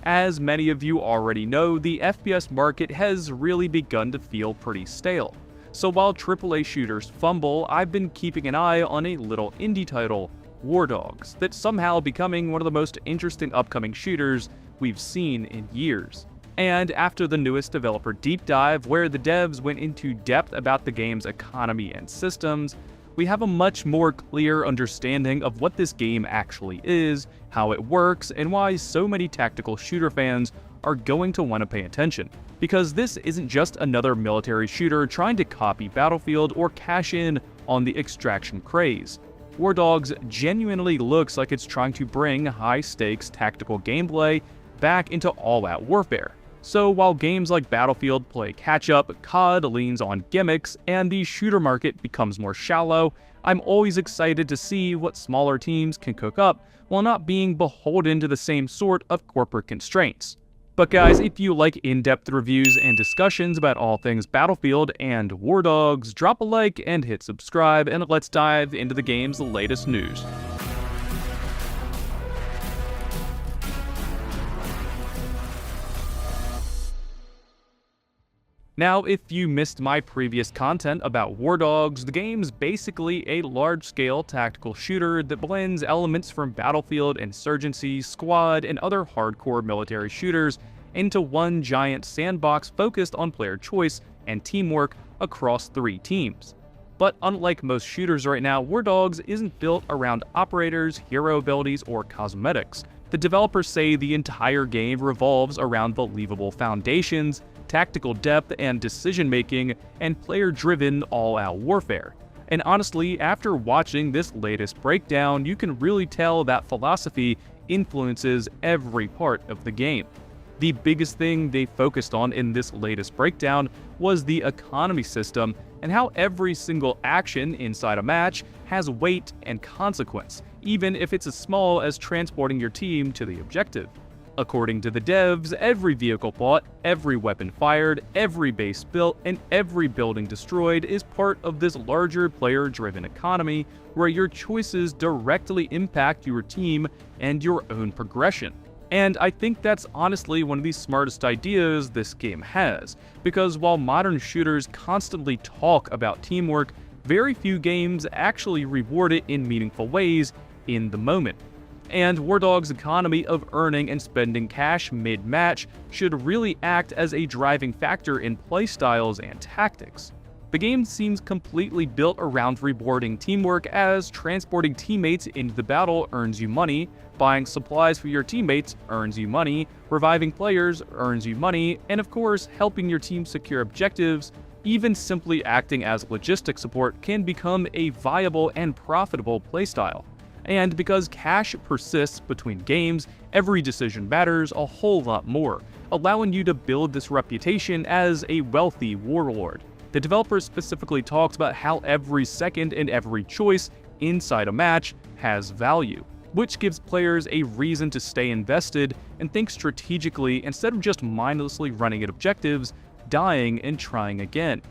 As many of you already know, the FPS market has really begun to feel pretty stale. So while AAA shooters fumble, I've been keeping an eye on a little indie title, War Dogs, that's somehow becoming one of the most interesting upcoming shooters we've seen in years. And after the newest developer deep dive, where the devs went into depth about the game's economy and systems, we have a much more clear understanding of what this game actually is, how it works, and why so many tactical shooter fans are going to want to pay attention. Because this isn't just another military shooter trying to copy Battlefield or cash in on the extraction craze. War Dogs genuinely looks like it's trying to bring high-stakes tactical gameplay back into all-out warfare. So while games like Battlefield play catch-up, COD leans on gimmicks, and the shooter market becomes more shallow, I'm always excited to see what smaller teams can cook up while not being beholden to the same sort of corporate constraints. But guys, if you like in-depth reviews and discussions about all things Battlefield and War Dogs, drop a like and hit subscribe, and let's dive into the game's latest news. Now, if you missed my previous content about War Dogs, the game's basically a large-scale tactical shooter that blends elements from Battlefield, Insurgency, Squad, and other hardcore military shooters into one giant sandbox focused on player choice and teamwork across 3 teams. But unlike most shooters right now, War Dogs isn't built around operators, hero abilities, or cosmetics. The developers say the entire game revolves around believable foundations, tactical depth and decision-making, and player-driven all-out warfare. And honestly, after watching this latest breakdown, you can really tell that philosophy influences every part of the game. The biggest thing they focused on in this latest breakdown was the economy system and how every single action inside a match has weight and consequence, even if it's as small as transporting your team to the objective. According to the devs, every vehicle bought, every weapon fired, every base built, and every building destroyed is part of this larger player-driven economy where your choices directly impact your team and your own progression. And I think that's honestly one of the smartest ideas this game has, because while modern shooters constantly talk about teamwork, very few games actually reward it in meaningful ways in the moment. And War Dogs' economy of earning and spending cash mid-match should really act as a driving factor in playstyles and tactics. The game seems completely built around rewarding teamwork, as transporting teammates into the battle earns you money, buying supplies for your teammates earns you money, reviving players earns you money, and of course, helping your team secure objectives. Even simply acting as logistics support can become a viable and profitable playstyle. And because cash persists between games, every decision matters a whole lot more, allowing you to build this reputation as a wealthy warlord. The developers specifically talked about how every second and every choice inside a match has value, which gives players a reason to stay invested and think strategically instead of just mindlessly running at objectives, dying, and trying again.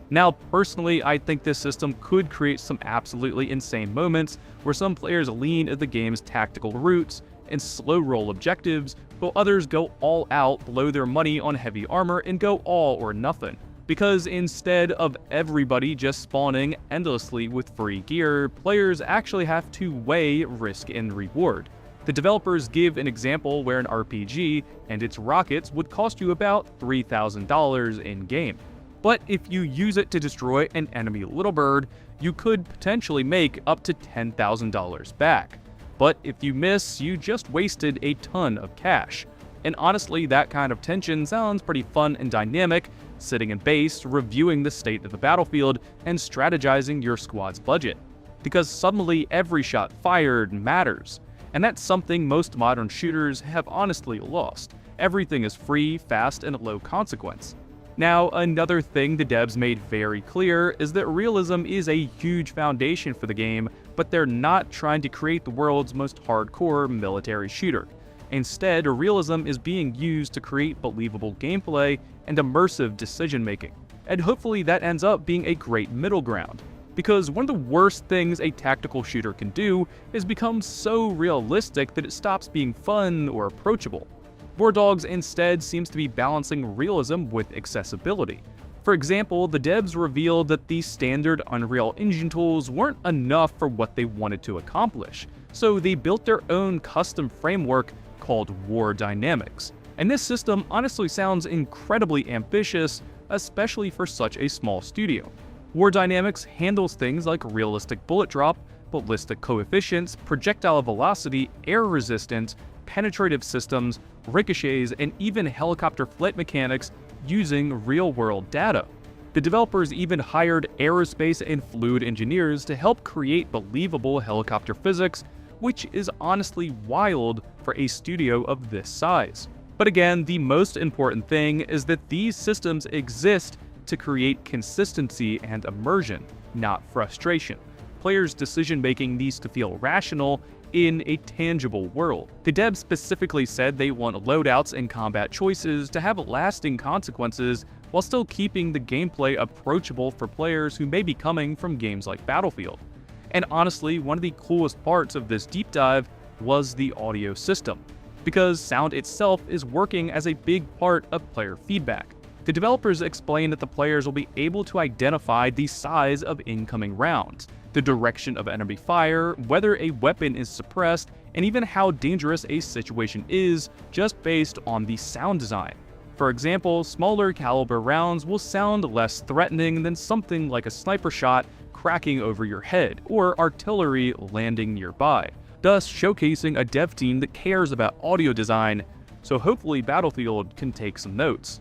Now, personally, I think this system could create some absolutely insane moments where some players lean at the game's tactical roots and slow roll objectives, while others go all out, blow their money on heavy armor, and go all or nothing. Because instead of everybody just spawning endlessly with free gear, players actually have to weigh risk and reward. The developers give an example where an RPG and its rockets would cost you about $3,000 in-game. But if you use it to destroy an enemy little bird, you could potentially make up to $10,000 back. But if you miss, you just wasted a ton of cash. And honestly, that kind of tension sounds pretty fun and dynamic, sitting in base, reviewing the state of the battlefield, and strategizing your squad's budget. Because suddenly every shot fired matters. And that's something most modern shooters have honestly lost. Everything is free, fast, and low consequence. Now, another thing the devs made very clear is that realism is a huge foundation for the game, but they're not trying to create the world's most hardcore military shooter. Instead, realism is being used to create believable gameplay and immersive decision-making. And hopefully that ends up being a great middle ground. Because one of the worst things a tactical shooter can do is become so realistic that it stops being fun or approachable. War Dogs instead seems to be balancing realism with accessibility. For example, the devs revealed that the standard Unreal Engine tools weren't enough for what they wanted to accomplish, so they built their own custom framework called War Dynamics. And this system honestly sounds incredibly ambitious, especially for such a small studio. War Dynamics handles things like realistic bullet drop, ballistic coefficients, projectile velocity, air resistance, penetrative systems, ricochets, and even helicopter flight mechanics using real-world data. The developers even hired aerospace and fluid engineers to help create believable helicopter physics, which is honestly wild for a studio of this size. But again, the most important thing is that these systems exist to create consistency and immersion, not frustration. Players' decision-making needs to feel rational in a tangible world. The devs specifically said they want loadouts and combat choices to have lasting consequences while still keeping the gameplay approachable for players who may be coming from games like Battlefield. And honestly, one of the coolest parts of this deep dive was the audio system, because sound itself is working as a big part of player feedback. The developers explained that the players will be able to identify the size of incoming rounds, the direction of enemy fire, whether a weapon is suppressed, and even how dangerous a situation is just based on the sound design. For example, smaller caliber rounds will sound less threatening than something like a sniper shot cracking over your head or artillery landing nearby, thus showcasing a dev team that cares about audio design, so hopefully Battlefield can take some notes.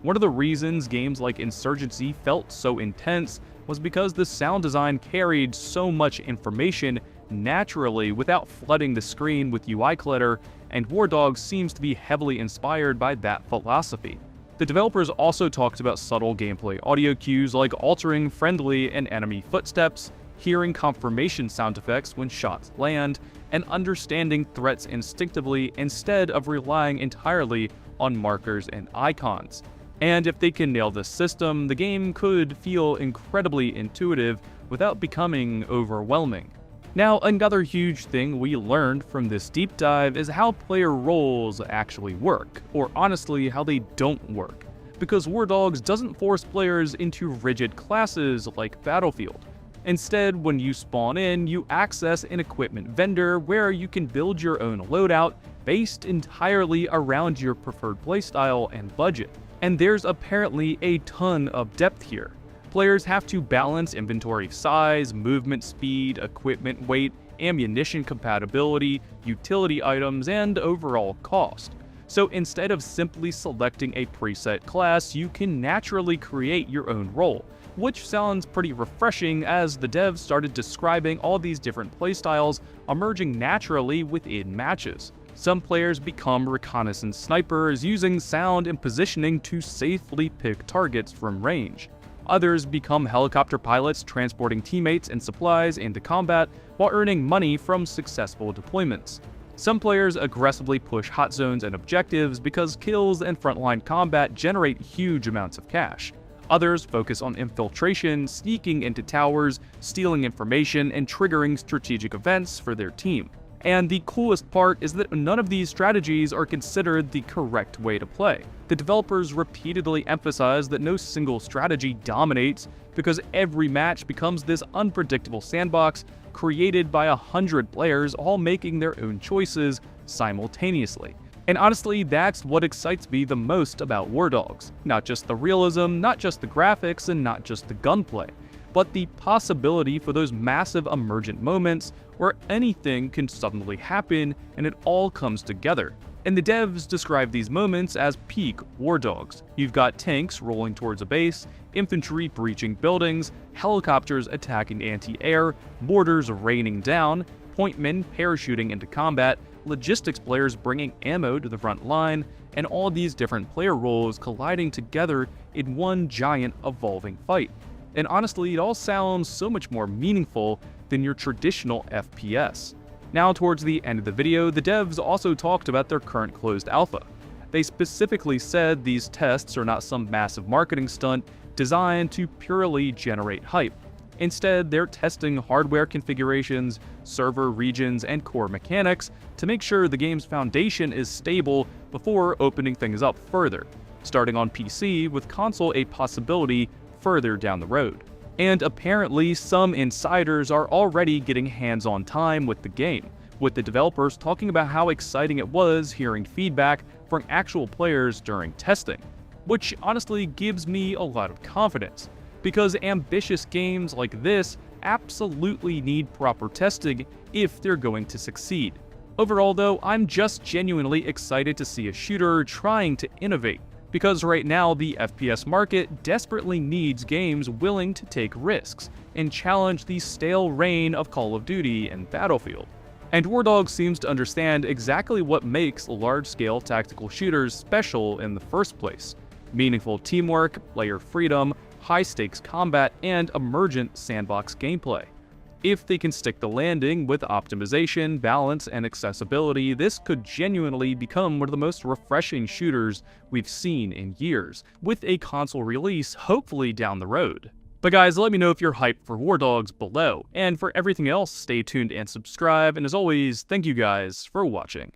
One of the reasons games like Insurgency felt so intense was because the sound design carried so much information naturally without flooding the screen with UI clutter, and War Dogs seems to be heavily inspired by that philosophy. The developers also talked about subtle gameplay audio cues like altering friendly and enemy footsteps, hearing confirmation sound effects when shots land, and understanding threats instinctively instead of relying entirely on markers and icons. And if they can nail this system, the game could feel incredibly intuitive without becoming overwhelming. Now, another huge thing we learned from this deep dive is how player roles actually work, or honestly, how they don't work. Because War Dogs doesn't force players into rigid classes like Battlefield. Instead, when you spawn in, you access an equipment vendor where you can build your own loadout based entirely around your preferred playstyle and budget. And there's apparently a ton of depth here. Players have to balance inventory size, movement speed, equipment weight, ammunition compatibility, utility items, and overall cost. So instead of simply selecting a preset class, you can naturally create your own role, which sounds pretty refreshing as the devs started describing all these different playstyles emerging naturally within matches. Some players become reconnaissance snipers using sound and positioning to safely pick targets from range. Others become helicopter pilots transporting teammates and supplies into combat while earning money from successful deployments. Some players aggressively push hot zones and objectives because kills and frontline combat generate huge amounts of cash. Others focus on infiltration, sneaking into towers, stealing information, and triggering strategic events for their team. And the coolest part is that none of these strategies are considered the correct way to play. The developers repeatedly emphasize that no single strategy dominates because every match becomes this unpredictable sandbox created by 100 players all making their own choices simultaneously. And honestly, that's what excites me the most about War Dogs. Not just the realism, not just the graphics, and not just the gunplay, but the possibility for those massive emergent moments where anything can suddenly happen and it all comes together. And the devs describe these moments as peak War Dogs. You've got tanks rolling towards a base, infantry breaching buildings, helicopters attacking anti-air, mortars raining down, pointmen parachuting into combat, logistics players bringing ammo to the front line, and all these different player roles colliding together in one giant evolving fight. And honestly, it all sounds so much more meaningful than your traditional FPS. Now, towards the end of the video, the devs also talked about their current closed alpha. They specifically said these tests are not some massive marketing stunt designed to purely generate hype. Instead, they're testing hardware configurations, server regions, and core mechanics to make sure the game's foundation is stable before opening things up further, starting on PC with console a possibility further down the road. And apparently, some insiders are already getting hands-on time with the game, with the developers talking about how exciting it was hearing feedback from actual players during testing, which honestly gives me a lot of confidence, because ambitious games like this absolutely need proper testing if they're going to succeed. Overall though, I'm just genuinely excited to see a shooter trying to innovate, because right now the FPS market desperately needs games willing to take risks and challenge the stale reign of Call of Duty and Battlefield. And War Dogs seems to understand exactly what makes large-scale tactical shooters special in the first place: meaningful teamwork, player freedom, high-stakes combat, and emergent sandbox gameplay. If they can stick the landing with optimization, balance, and accessibility, this could genuinely become one of the most refreshing shooters we've seen in years, with a console release hopefully down the road. But guys, let me know if you're hyped for War Dogs below, and for everything else, stay tuned and subscribe, and as always, thank you guys for watching.